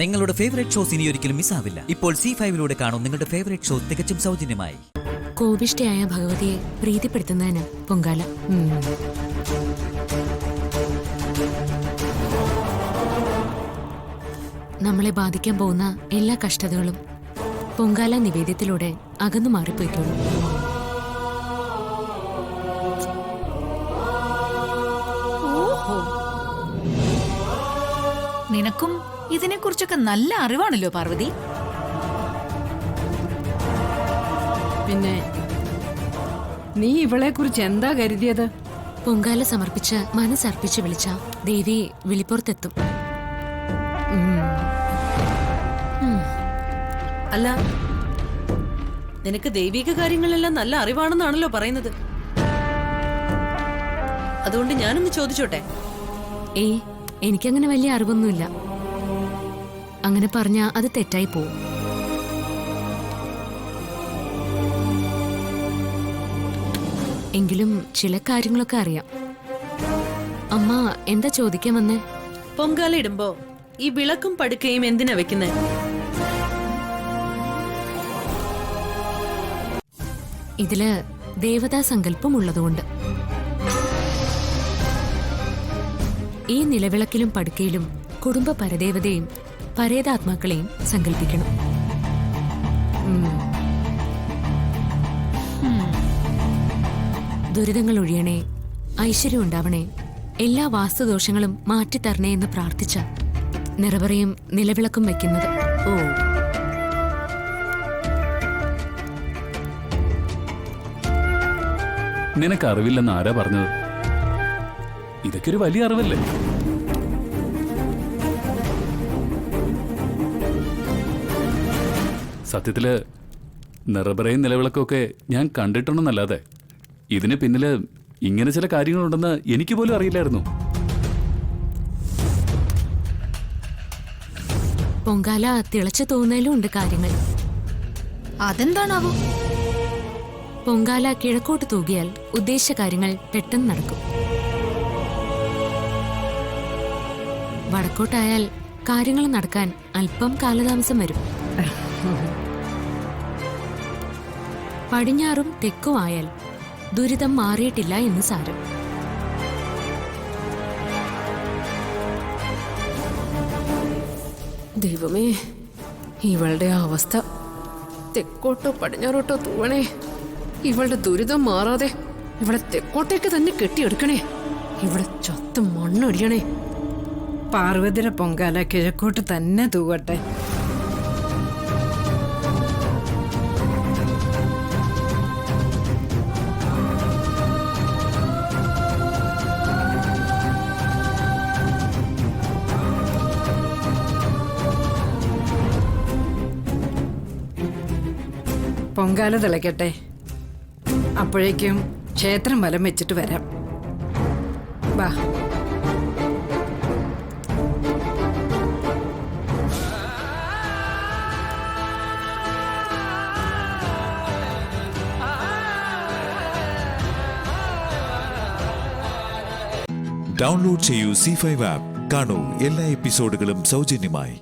നിങ്ങളുടെ favourite shows ഇനി ഒരിക്കലും മിസ്സാവില്ല. ഇപ്പോൾ C5 കാണും നിങ്ങളുടെ ഫേവറേറ്റ് ഷോ തികച്ചും സൗജന്യമായി. കോപിഷ്ഠയായ ഭഗവതിയെ പ്രീതിപ്പെടുത്തുന്നതിന് പൊങ്കാല. നമ്മളെ ബാധിക്കാൻ പോകുന്ന എല്ലാ കഷ്ടതകളും പൊങ്കാല നിവേദ്യത്തിലൂടെ അകന്നു മാറിപ്പോയിക്കോളും. നിനക്കും ഇതിനെക്കുറിച്ചൊക്കെ നല്ല അറിവാണല്ലോ പാർവതി. പിന്നെ നീ ഇവളെ കുറിച്ച് എന്താ കരുതിയത്? പൊങ്കാല സമർപ്പിച്ച് മനസ്സർപ്പിച്ച് വിളിച്ച ദേവി വിളിപ്പുറത്തെത്തും. അല്ല, നിനക്ക് ദൈവിക കാര്യങ്ങളെല്ലാം നല്ല അറിവാണെന്നാണല്ലോ പറയുന്നത്. അതുകൊണ്ട് ഞാനൊന്ന് ചോദിച്ചോട്ടെ? ഏയ്, എനിക്കങ്ങനെ വലിയ അറിവൊന്നുമില്ല. അങ്ങനെ പറഞ്ഞാ അത് തെറ്റായി പോവും. എങ്കിലും ചില കാര്യങ്ങളൊക്കെ അറിയാം. അമ്മ എന്താ ചോദിക്കാൻ വന്നേ? പൊങ്കാല ഇടുമ്പോ ഈ വിളക്കും പടുക്കയും എന്തിനാ വെക്കുന്നേ? ഇതില് ദേവതാ സങ്കല്പം ഉള്ളതുകൊണ്ട്. ഈ നിലവിളക്കിലും പടുക്കയിലും കുടുംബ പരദേവതയും പരേതാത്മാക്കളെയും സങ്കല്പിക്കണം. ദുരിതങ്ങൾ ഒഴിയണേ, ഐശ്വര്യം ഉണ്ടാവണേ, എല്ലാ വാസ്തുദോഷങ്ങളും മാറ്റിത്തരണേ എന്ന് പ്രാർത്ഥിച്ച നിറവറയും നിലവിളക്കും വെക്കുന്നത്. ഓ, നിനക്ക് അറിവില്ലെന്ന് ആരാ പറഞ്ഞത്? ഇതൊക്കെ ഒരു വലിയ അറിവല്ലേ? സത്യത്തില് നിറബറയും നിലവിളക്കൊക്കെ ഞാൻ കണ്ടിട്ടുണ്ടെന്നല്ലാതെ ഇതിന് പിന്നില് ഇങ്ങനെ ചില കാര്യങ്ങളുണ്ടെന്ന് എനിക്ക് പോലും അറിയില്ലായിരുന്നു. പൊങ്കാല തിളച്ചു തോന്നലും ഉണ്ട് കാര്യങ്ങൾ. അതെന്താണാവോ? പൊങ്കാല കിഴക്കോട്ട് തൂകിയാൽ ഉദ്ദേശ കാര്യങ്ങൾ പെട്ടെന്ന് നടക്കും. വടക്കോട്ടായാൽ കാര്യങ്ങൾ നടക്കാൻ അല്പം കാലതാമസം വരും. പടിഞ്ഞാറും തെക്കും ആയാൽ ദുരിതം മാറിയിട്ടില്ല എന്ന് സാരം. ദൈവമേ, ഇവളുടെ അവസ്ഥ തെക്കോട്ടോ പടിഞ്ഞാറോട്ടോ തൂവണേ. ഇവളുടെ ദുരിതം മാറാതെ ഇവളെ തെക്കോട്ടേക്ക് തന്നെ കെട്ടിയെടുക്കണേ. ഇവിടെ ചൊത്ത് മണ്ണൊടിയണേ. പാർവതിയുടെ പൊങ്കാല കിഴക്കോട്ട് തന്നെ തൂവട്ടെ. പൊങ്കാല തിളയ്ക്കട്ടെ. അപ്പോഴേക്കും ക്ഷേത്രം വലം വെച്ചിട്ട് വരാം. വാ. ഡൗൺലോഡ് ചെയ്യൂ C5 ആപ്പ്. കാണൂ എല്ലാ എപ്പിസോഡുകളും സൗജന്യമായി.